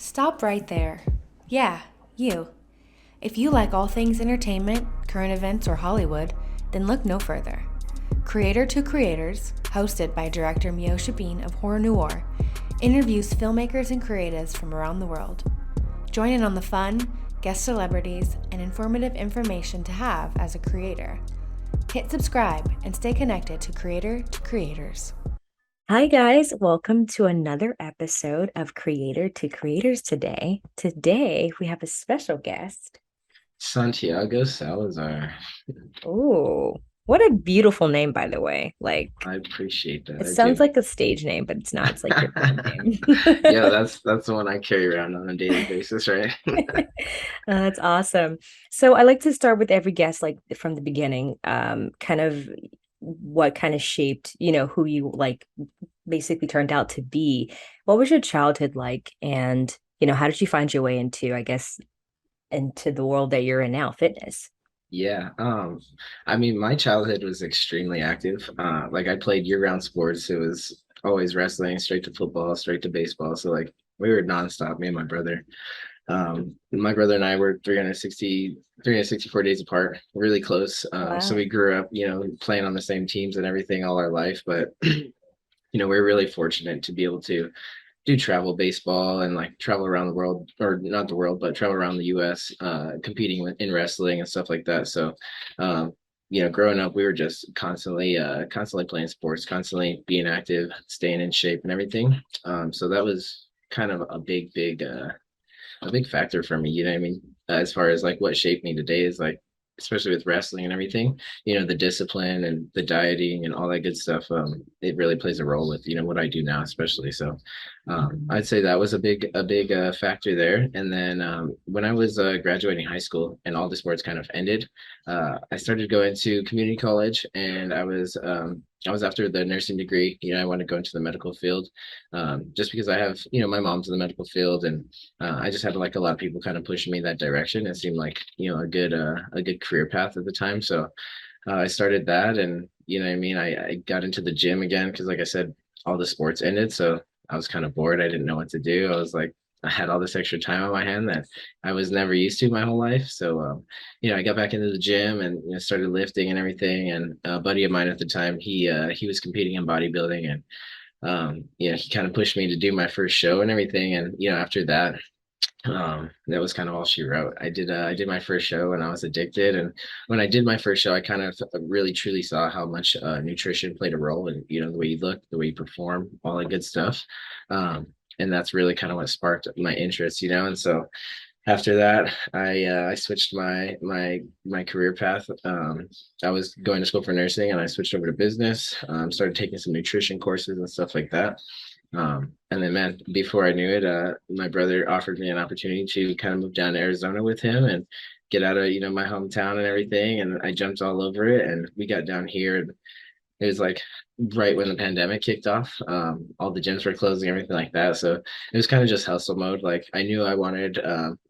Stop right there. Yeah, you. If you like all things entertainment, current events, or Hollywood, then look no further. Creator to Creators, hosted by director Meosha Bean of Horror Noir, interviews filmmakers and creatives from around the world. Join in on the fun, guest celebrities, and informative information to have as a creator. Hit subscribe and stay connected to Creator to Creators. Hi, guys. Welcome to another episode of Creator to Creators today. Today, we have a special guest. Santiago Salazar. Oh, what a beautiful name, by the way. I appreciate that. It I sounds do. like a stage name, but it's not. It's like your real name. Yeah, that's the one I carry around on a daily basis, right? That's awesome. So I like to start with every guest, like from the beginning, kind of what kind of shaped, who you like basically turned out to be. What was your childhood like? And, how did you find your way into, I guess, into the world that you're in now, fitness? Yeah. I mean, my childhood was extremely active. Like I played year-round sports. It was always wrestling, straight to football, straight to baseball. So like we were nonstop, me and my brother. My brother and I were 364 days apart, really close. So Wow. we grew up, playing on the same teams and everything all our life. But we're really fortunate to be able to do travel baseball and like travel around the world, or not the world, but travel around the US, competing in wrestling and stuff like that. So growing up we were just constantly playing sports, constantly being active, staying in shape and everything. So that was kind of a big factor for me, what I mean? As far as like what shaped me today is like, especially with wrestling and everything, the discipline and the dieting and all that good stuff. It really plays a role with, what I do now, especially. So, I'd say that was a big factor there. And then when I was graduating high school and all the sports kind of ended, I started going to community college, and I was after the nursing degree. I want to go into the medical field, just because I have, my mom's in the medical field, and I just had like a lot of people kind of pushing me that direction. It seemed like a good career path at the time. So I started that, and what I mean. I got into the gym again because, like I said, all the sports ended. So I was kind of bored. I didn't know what to do. I was like, I had all this extra time on my hand that I was never used to my whole life. So I got back into the gym and started lifting and everything. And a buddy of mine at the time, he was competing in bodybuilding, and he kind of pushed me to do my first show and everything. And after that, that was kind of all she wrote. I did my first show and I was addicted. And when I did my first show, I kind of really truly saw how much nutrition played a role in, the way you look, the way you perform, all that good stuff. And that's really kind of what sparked my interest, and so after that, I switched my career path. I was going to school for nursing, and I switched over to business. Started taking some nutrition courses and stuff like that. And then, man, before I knew it, my brother offered me an opportunity to kind of move down to Arizona with him and get out of my hometown and everything. And I jumped all over it, and we got down here. And it was like right when the pandemic kicked off. All the gyms were closing, everything like that. So it was kind of just hustle mode. Like I knew I wanted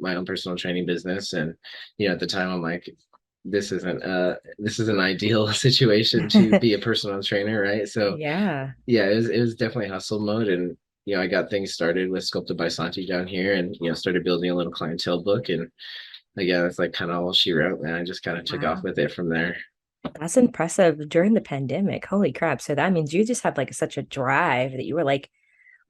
my own personal training business, and at the time I'm like, this is an ideal situation to be a personal trainer, right? So Yeah. yeah, it was definitely hustle mode. And I got things started with Sculpted by Santi down here, and started building a little clientele book. And again, that's like kind of all she wrote, and I just kind of took off Wow. with it from there. That's impressive during the pandemic. Holy crap. So that means you just had like such a drive that you were like,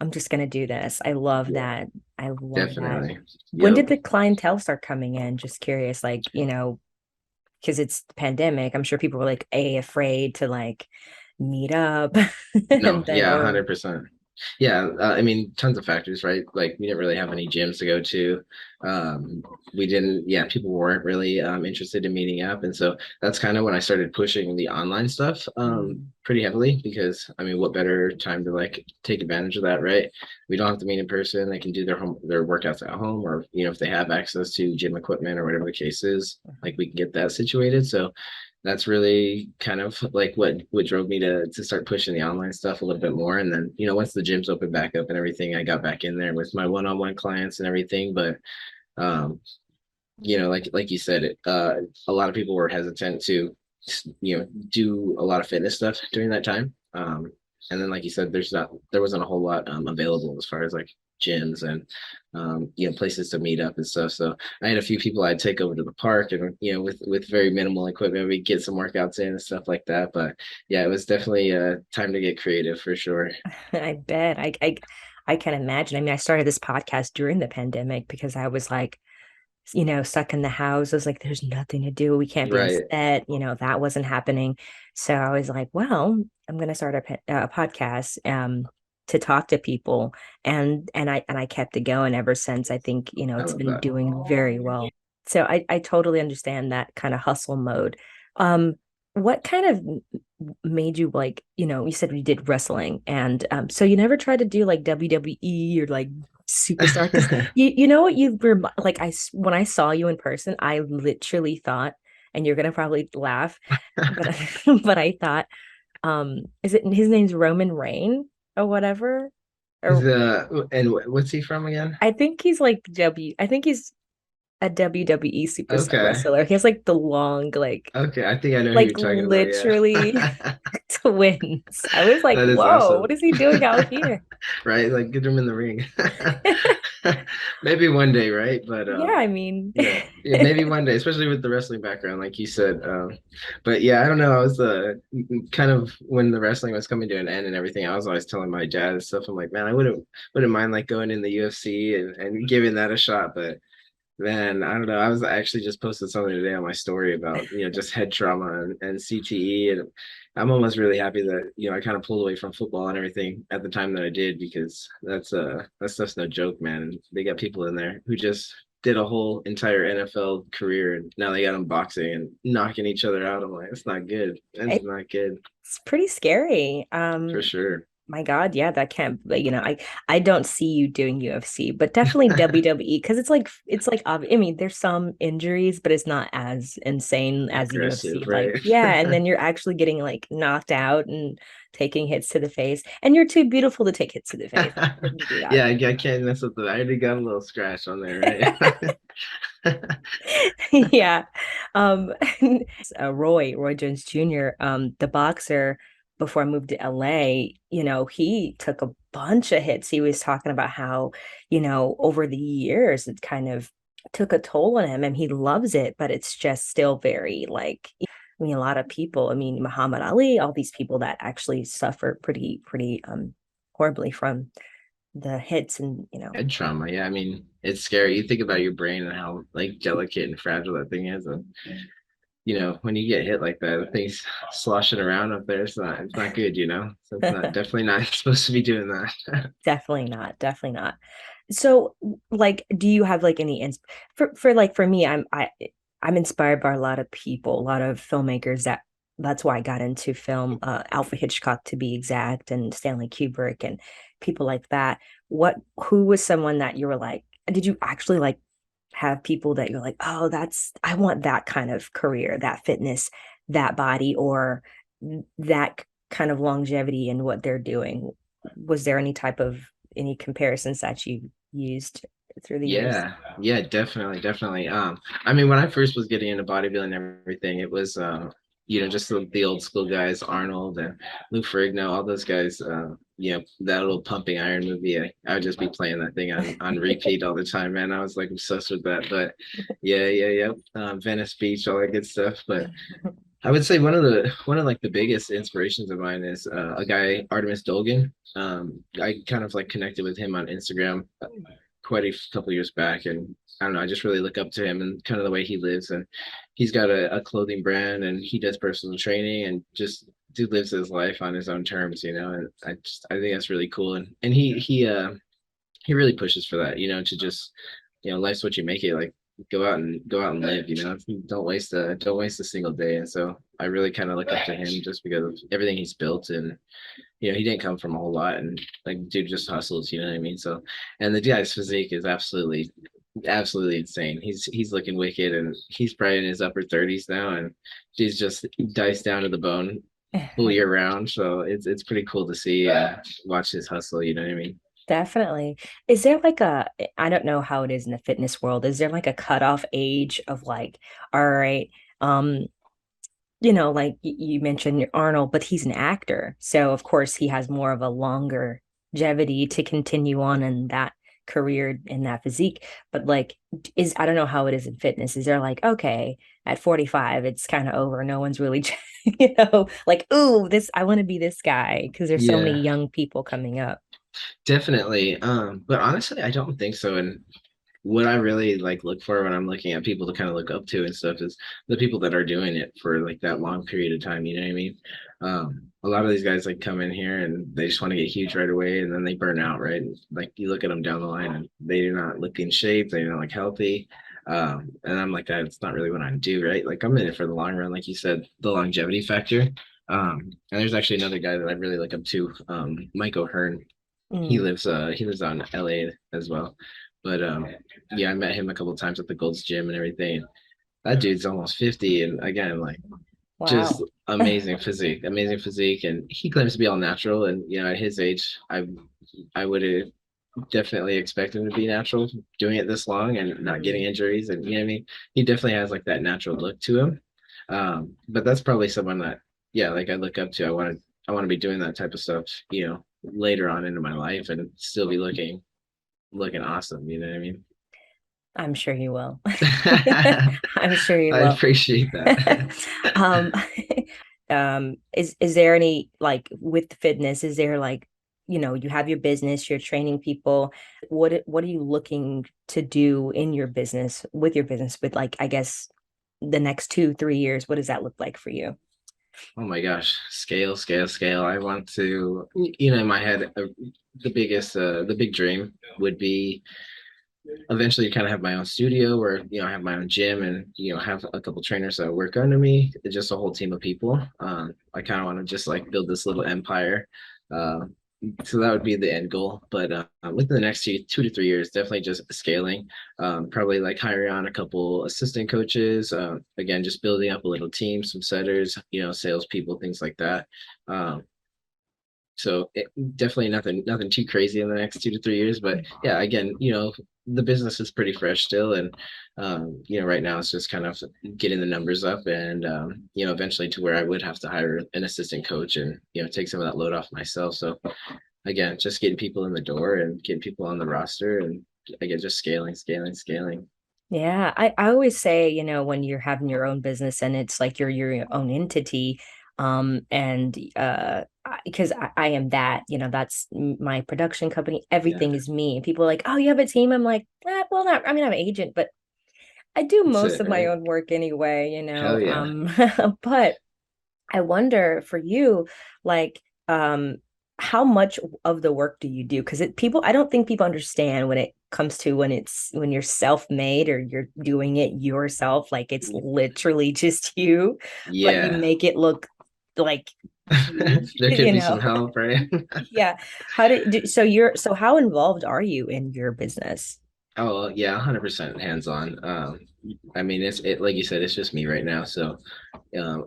I'm just gonna do this. I love Yeah, that. I love that. definitely. When Yep. did the clientele start coming in? Just curious, like, because it's the pandemic. I'm sure people were like afraid to like meet up. No, And then, yeah, oh, 100%. Yeah, I mean, tons of factors, right? Like we didn't really have any gyms to go to. Um, we didn't, yeah, people weren't really interested in meeting up, and so that's kind of when I started pushing the online stuff mm, pretty heavily, because I mean, what better time to like take advantage of that, right? We don't have to meet in person. They can do their workouts at home, or if they have access to gym equipment or whatever the case is, like we can get that situated. So that's really kind of like what drove me to start pushing the online stuff a little bit more. And then once the gyms opened back up and everything, I got back in there with my one-on-one clients and everything. But um like you said, a lot of people were hesitant to do a lot of fitness stuff during that time. And then, like you said, there wasn't a whole lot available as far as like gyms and places to meet up and stuff. So I had a few people I'd take over to the park, and with very minimal equipment, we get some workouts in and stuff like that. But yeah, it was definitely time to get creative for sure. I bet. I can imagine. I mean, I started this podcast during the pandemic because I was like, stuck in the house. I was like, there's nothing to do. We can't be on Right. set. That wasn't happening. So I was like, well, I'm going to start a podcast to talk to people. And I kept it going ever since. I think, I it's love been that. doing very well. So I totally understand that kind of hustle mode. Um, what kind of made you like, you said you did wrestling and so you never tried to do like WWE or like superstar because you know what you were like when I saw you in person I literally thought and you're gonna probably laugh but but I thought is it his name's Roman Reign or whatever Is or what's he from again? I think he's a WWE superstar Okay. wrestler. He has like the long Okay, I think I know who like you're talking about. literally Yeah. twins. I was like, That is whoa, awesome. what is he doing out here? Right? Like get him in the ring. Maybe one day, right? But Yeah, I mean, yeah, maybe one day, especially with the wrestling background, like you said. But yeah, I don't know. I was kind of when the wrestling was coming to an end and everything, I was always telling my dad and stuff. I'm like, man, I wouldn't mind like going in the UFC and giving that a shot, but man, I don't know. I was actually just posted something today on my story about, just head trauma and CTE. And I'm almost really happy that, I kind of pulled away from football and everything at the time that I did, because that stuff's no joke, man. They got people in there who just did a whole entire NFL career, and now they got them boxing and knocking each other out. I'm like, it's not good. That's it's not good pretty scary. for sure. My God, yeah, that can't, but I don't see you doing UFC, but definitely WWE because I mean, there's some injuries, but it's not as insane as the UFC. Aggressive, Like, right? yeah, and then you're actually getting like knocked out and taking hits to the face, and you're too beautiful to take hits to the face. I couldn't do that. Yeah, I can't mess with I already got a little scratch on there, right? Yeah. Um, Roy Jones Jr., the boxer, before I moved to LA, he took a bunch of hits. He was talking about how, over the years, it kind of took a toll on him and he loves it, but it's just still very like, I mean, a lot of people, I mean, Muhammad Ali, all these people that actually suffer pretty horribly from the hits and. Head trauma, yeah. I mean, it's scary. You think about your brain and how like delicate and fragile that thing is, and when you get hit like that, the thing's sloshing around up there. It's not good, So it's not definitely not supposed to be doing that. Definitely not. Definitely not. So, like, do you have like any for like for me? I'm inspired by a lot of people, a lot of filmmakers. That's why I got into film. Alfred Hitchcock, to be exact, and Stanley Kubrick, and people like that. Who was someone that you were like? Did you actually like have people that you're like, oh, I want that kind of career, that fitness, that body, or that kind of longevity in what they're doing? Was there any comparisons that you used through the years? Yeah, yeah, definitely, definitely. I mean, when I first was getting into bodybuilding and everything, it was just the old school guys, Arnold and Lou Ferrigno, all those guys. That little Pumping Iron movie. I would just be playing that thing on repeat all the time, man. I was like obsessed with that. But yeah, yeah, yeah. Venice Beach, all that good stuff. But I would say one of like the biggest inspirations of mine is a guy, Artemis Dolgan. I kind of like connected with him on Instagram quite a couple years back, and I don't know, I just really look up to him and kind of the way he lives. And he's got a clothing brand, and he does personal training, and just dude lives his life on his own terms, and I think that's really cool. And he really pushes for that, to just, life's what you make it. Like go out and live, don't waste a single day. And so I really kind of look up to him just because of everything he's built. And he didn't come from a whole lot, and like dude just hustles, you know what I mean? So, and the guy's physique is absolutely insane. He's looking wicked, and he's probably in his upper 30s now, and he's just diced down to the bone full year round. So it's pretty cool to see, watch his hustle, you know what I mean? Definitely. Is there like I don't know how it is in the fitness world. Is there like a cutoff age of like, all right, um, like you mentioned Arnold, but he's an actor. So of course he has more of a longer longevity to continue on in that career in that physique. But like I don't know how it is in fitness. Is there like, okay, at 45, it's kind of over. No one's really, like, ooh, this I want to be this guy because there's so many Yeah, young people coming up. definitely. But honestly, I don't think so. And what I really like look for when I'm looking at people to kind of look up to and stuff is the people that are doing it for like that long period of time. You know what I mean? A lot of these guys like come in here and they just want to get huge right away, and then they burn out, right? Like you look at them down the line and they do not look in shape, they don't look healthy. And I'm like, that's not really what I do, right? Like I'm in it for the long run, like you said, the longevity factor. And there's actually another guy that I really look up to, Mike O'Hearn. He Mm. lives on LA as well. But yeah, I met him a couple of times at the Gold's Gym and everything. That dude's almost 50, and again, like just Wow. amazing physique, and he claims to be all natural. And at his age, I would have definitely expect him to be natural, doing it this long and not getting injuries. And you know what I mean? He definitely has like that natural look to him. But that's probably someone that, yeah, like I look up to. I want to be doing that type of stuff, later on into my life and still be looking awesome. You know what I mean? I'm sure you will. I I'm sure you will. appreciate that. um is there any like with fitness, is there like, you have your business, you're training people. What are you looking to do in your business with like, I guess, the next 2 3 years? What does that look like for you? Oh my gosh, scale, scale, scale. I want to, in my head, the big dream would be eventually kind of have my own studio where I have my own gym and have a couple trainers that work under me, just a whole team of people. I kind of want to just like build this little empire. uh, so that would be the end goal, but within the next 2 to 3 years, definitely just scaling. Probably like hiring on a couple assistant coaches, again just building up a little team, some setters, salespeople, things like that. um, so definitely nothing too crazy in the next 2 to 3 years. But yeah, again, the business is pretty fresh still, and right now it's just kind of getting the numbers up, and eventually to where I would have to hire an assistant coach and take some of that load off myself. So again, just getting people in the door and getting people on the roster, and again just scaling, scaling, scaling. Yeah, I always say, when you're having your own business and it's like you're your own entity, and because I am that, that's my production company, Yeah, everything is me. And people are like, oh, you have a team? I'm like, well, not, I mean, I'm an agent, but I do that's most it, of my right? own work anyway, Hell yeah. but I wonder for you, like, how much of the work do you do? Because I don't think people understand when it comes to when you're self-made or you're doing it yourself, like it's literally just you, but you Yeah. make it look like huge, There could you be some know? help, right? Yeah. So how involved are you in your business? Oh yeah, 100% hands-on. I mean, like you said, it's just me right now. So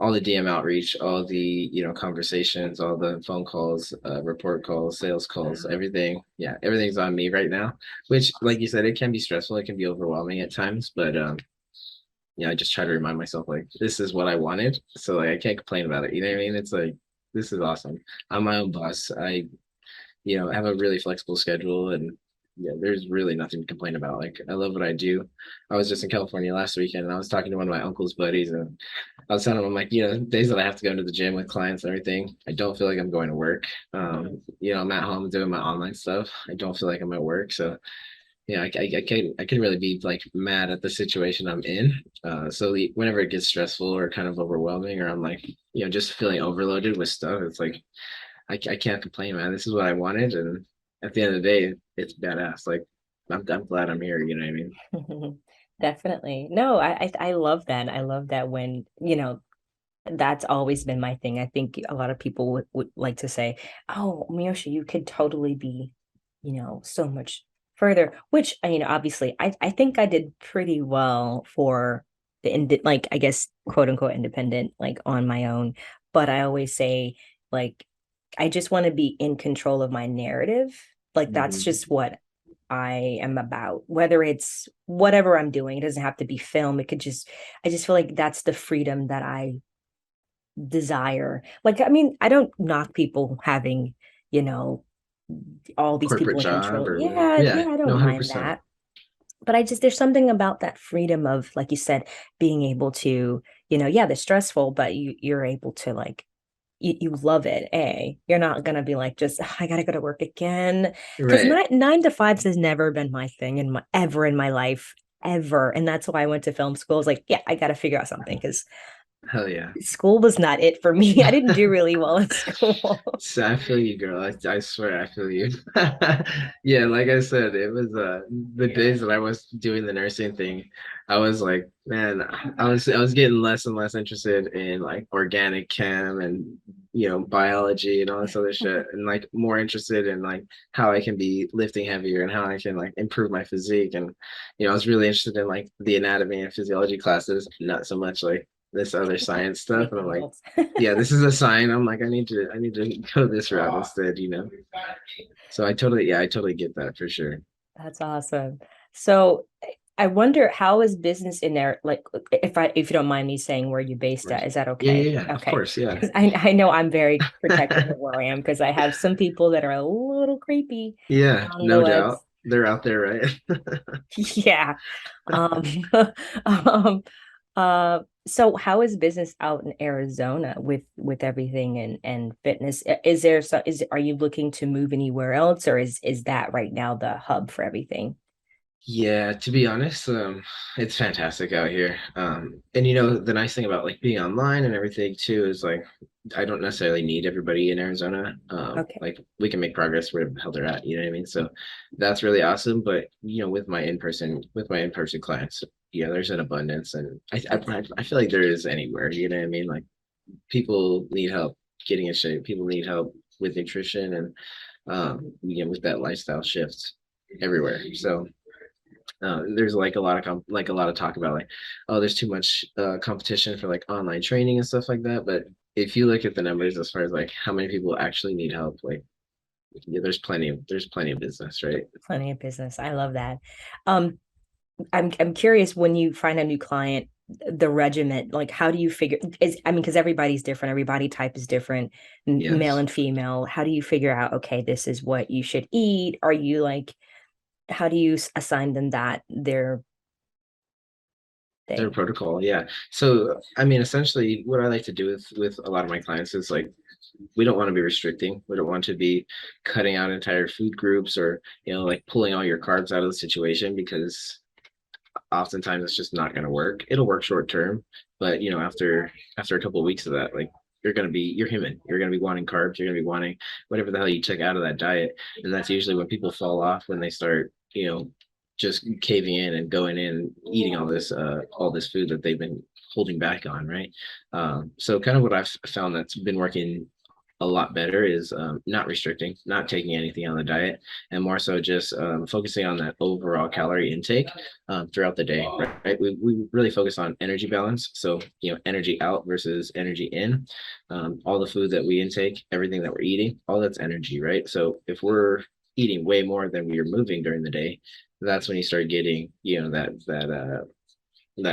all the DM outreach, all the conversations, all the phone calls, report calls, sales calls, everything. Yeah, everything's on me right now. Which, like you said, it can be stressful. It can be overwhelming at times. But I just try to remind myself like this is what I wanted. So like I can't complain about it. You know what I mean? It's like this is awesome. I'm my own boss. I have a really flexible schedule, and yeah, there's really nothing to complain about. Like I love what I do. I was just in California last weekend and I was talking to one of my uncle's buddies, and I was telling him, like, days that I have to go into the gym with clients and everything, I don't feel like I'm going to work. I'm at home doing my online stuff. I don't feel like I'm at work. So yeah, I can really be like mad at the situation I'm in. So whenever it gets stressful or kind of overwhelming, or I'm like, just feeling overloaded with stuff, it's like I can't complain, man. This is what I wanted, and at the end of the day, it's badass. Like I'm glad I'm here. You know what I mean? Definitely. No, I love that. I love that when, that's always been my thing. I think a lot of people would like to say, "Oh, Miyoshi, you could totally be, so much further." Which, obviously, I think I did pretty well for like, I guess, quote unquote independent, like on my own. But I always say, like, I just want to be in control of my narrative. Like that's Mhm. just what I am about. Whether it's whatever I'm doing, it doesn't have to be film. I just feel like that's the freedom that I desire. Like, I mean, I don't knock people having, you know, all these Corporate people in job control. or whatever. Yeah, Yeah, yeah, I no, don't mind 100%. that. But I just, there's something about that freedom of, like you said, being able to, yeah, they're stressful, but you're able to like, you love it. You're not gonna be like, just I gotta go to work again. Because Right. 9 to 5s has never been my thing in my ever in my life, ever. And that's why I went to film school. I was like, yeah, I gotta figure out something because Hell yeah. school was not it for me. I didn't do really well in school. So I feel you, girl. I swear I feel you. Yeah, like I said, it was the days that I was doing the nursing thing, I was like, man, I was getting less and less interested in like organic chem and biology and all this other shit, and like more interested in like how I can be lifting heavier and how I can like improve my physique. And I was really interested in like the anatomy and physiology classes, not so much like this other science stuff. And I'm Anything like, else? yeah, this is a sign. I'm like, I need to go this route instead. So I totally get that for sure. That's awesome. So I wonder, how is business in there? Like, if you don't mind me saying where you Of based course. at, is that Yeah, okay? yeah, yeah. Of Okay. course, yeah. Because I know I'm very protective of where I am because I have some people that are a little creepy Yeah, on the no webs. doubt. They're out there, right? Yeah. Um, um, so how is business out in Arizona with everything and fitness? Is there so are you looking to move anywhere else, or is that right now the hub for everything? Yeah, to be honest, it's fantastic out here. And the nice thing about like being online and everything too is like I don't necessarily need everybody in Arizona. Okay. Like we can make progress where the hell they're at, you know what I mean? So that's really awesome. But with my in-person clients, yeah, there's an abundance, and I feel like there is anywhere, you know what I mean? Like people need help getting in shape, people need help with nutrition and with that lifestyle shift everywhere. So there's like a lot of talk about like, oh, there's too much competition for like online training and stuff like that. But if you look at the numbers as far as like how many people actually need help, like yeah, there's plenty of business, right? Plenty of business. I love that. Um, I'm curious, when you find a new client, the regiment, like how do you figure is I mean, because everybody's different, every body type is different, male Yes, and female. How do you figure out, okay, this is what you should eat? Are you like, how do you assign them that their their thing? protocol, yeah. So I mean, essentially, what I like to do with a lot of my clients is like we don't want to be restricting. We don't want to be cutting out entire food groups or like pulling all your carbs out of the situation because oftentimes it's just not going to work. It'll work short term, but after a couple of weeks of that, like you're human. You're gonna be wanting carbs. You're gonna be wanting whatever the hell you took out of that diet, and that's usually when people fall off when they start just caving in and going in eating all this food that they've been holding back on, right? So kind of what I've found that's been working a lot better is not restricting, not taking anything on the diet, and more so just focusing on that overall calorie intake throughout the day, right? We really focus on energy balance. So, energy out versus energy in. All the food that we intake, everything that we're eating, all that's energy, right? So if we're eating way more than we are moving during the day, that's when you start getting, that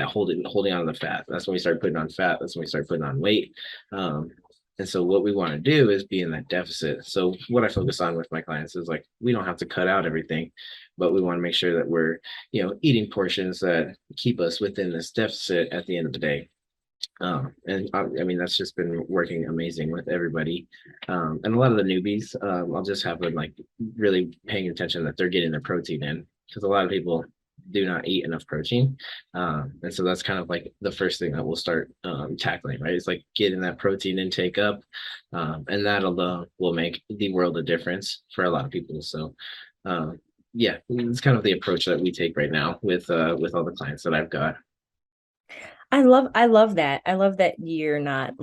holding on to the fat. That's when we start putting on fat. That's when we start putting on weight. Um, and so what we want to do is be in that deficit. So what I focus on with my clients is like we don't have to cut out everything, but we want to make sure that we're, eating portions that keep us within this deficit at the end of the day. And I mean that's just been working amazing with everybody. And a lot of the newbies, I'll just have them like really paying attention that they're getting their protein in because a lot of people do not eat enough protein. And so that's kind of like the first thing that we'll start tackling, right? It's like getting that protein intake up, and that alone will make the world a difference for a lot of people. So, yeah, it's kind of the approach that we take right now with all the clients that I've got. I love that. I love that you're not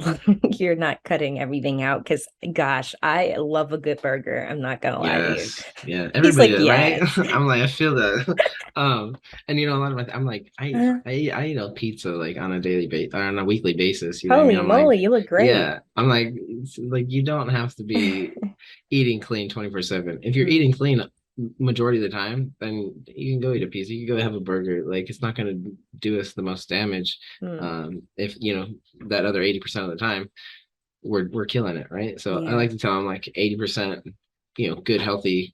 you're not cutting everything out because gosh, I love a good burger. I'm not gonna lie to you. Yes, yeah, He's everybody like, does, right? yes. I'm like, I feel that. And a lot of I'm like, Uh, I eat pizza like on a daily basis, on a weekly basis. You know what I mean? holy I'm like, moly, you look great. yeah, I'm like, it's like you don't have to be eating clean 24/7. If you're eating clean, majority of the time, then you can go eat a pizza. You can go have a burger. Like it's not going to do us the most damage. Mm, If you know that other 80% of the time, we're killing it, right? So I yeah. like to tell them like 80%, good healthy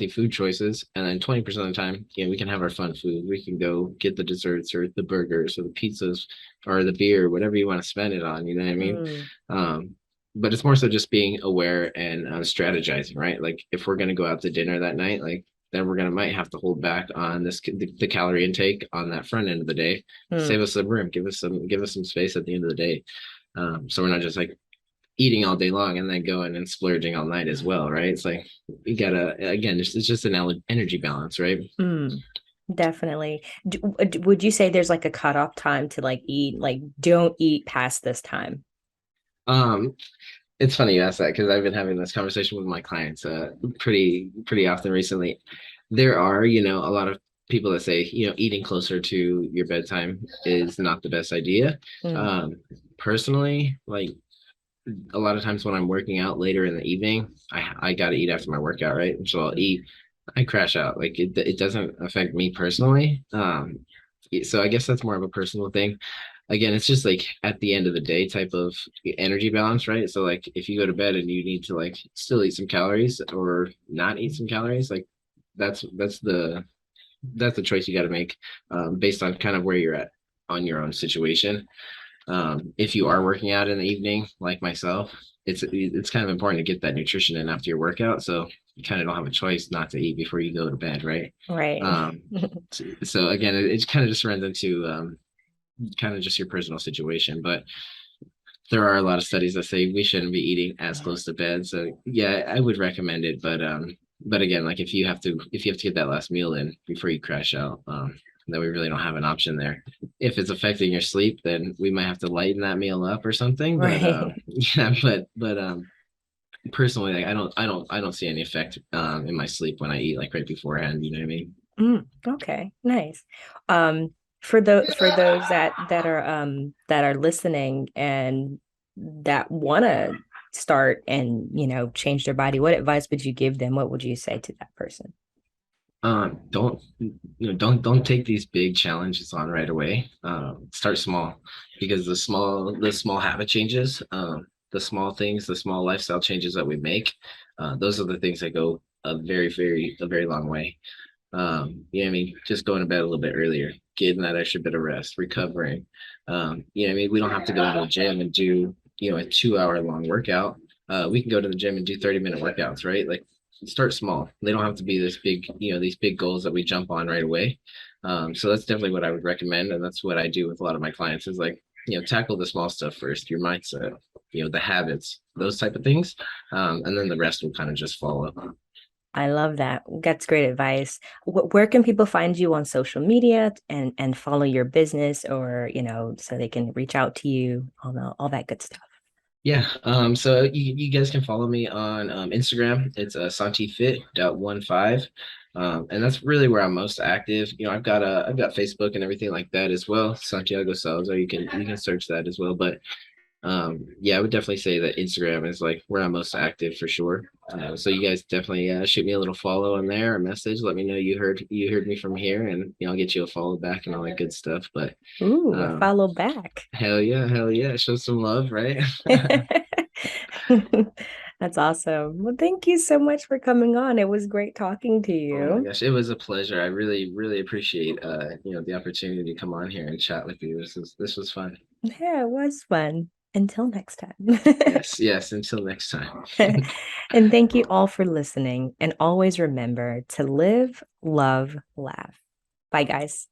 food choices, and then 20% of the time, we can have our fun food. We can go get the desserts or the burgers or the pizzas or the beer, whatever you want to spend it on. You know what I mean? Mm, Um, but it's more so just being aware and strategizing, right? Like if we're gonna go out to dinner that night, like then we're gonna might have to hold back on the calorie intake on that front end of the day. mm. Save us some room, give us some space at the end of the day. So we're not just like eating all day long and then going and splurging all night as well, right? It's like you gotta again, it's just an energy balance, right? Mm, definitely. Would you say there's like a cutoff time to like eat? Like, don't eat past this time. Um, it's funny you ask that because I've been having this conversation with my clients pretty often recently. There are, a lot of people that say, eating closer to your bedtime is not the best idea. Mm, Um, Personally, like a lot of times when I'm working out later in the evening, I gotta eat after my workout, right? So I'll mm. eat, I crash out. Like it doesn't affect me personally. So I guess that's more of a personal thing. Again, it's just like at the end of the day type of energy balance, right? So like if you go to bed and you need to like still eat some calories or not eat some calories, like that's that's the that's the choice you got to make based on kind of where you're at on your own situation. If you are working out in the evening, like myself, it's kind of important to get that nutrition in after your workout. So you kind of don't have a choice not to eat before you go to bed, right? Right. Um, so again, it kind of just runs into kind of just your personal situation, but there are a lot of studies that say we shouldn't be eating as close to bed. So yeah, I would recommend it, but again, like if you have to get that last meal in before you crash out, then we really don't have an option there. If it's affecting your sleep, then we might have to lighten that meal up or something. But Right. yeah, but personally, like I don't see any effect in my sleep when I eat like right beforehand. You know what I mean? Mm, okay, nice. Um, for those that are listening and that want to start and change their body, what advice would you give them? What would you say to that person? Don't don't take these big challenges on right away. Start small because the small habit changes, the small things, the small lifestyle changes that we make, those are the things that go a very long way. You know what I mean? Just going to bed a little bit earlier, getting that extra bit of rest, recovering. You know what I mean? We don't have to go to the gym and do, a 2 hour long workout. We can go to the gym and do 30-minute workouts, right? Like start small. They don't have to be this big, these big goals that we jump on right away. So that's definitely what I would recommend. And that's what I do with a lot of my clients is like, tackle the small stuff first, your mindset, the habits, those type of things. And then the rest will kind of just follow. I love that. That's great advice. Where can people find you on social media and follow your business or, so they can reach out to you, all that good stuff. Yeah. So you guys can follow me on Instagram. It's santifit.15. And that's really where I'm most active. I've got Facebook and everything like that as well. Santiago Salazar. You can search that as well. But yeah, I would definitely say that Instagram is like where I'm most active for sure. So you guys definitely shoot me a little follow on there, a message. Let me know you heard me from here, and I'll get you a follow back and all that good stuff. But Ooh, a um, follow back. hell yeah, show some love, right? That's awesome. Well, thank you so much for coming on. It was great talking to Oh my you. gosh, it was a pleasure. I really appreciate the opportunity to come on here and chat with you. This was fun. Yeah, it was fun. Until next time. Yes, yes. Until next time. And thank you all for listening. And always remember to live, love, laugh. Bye, guys.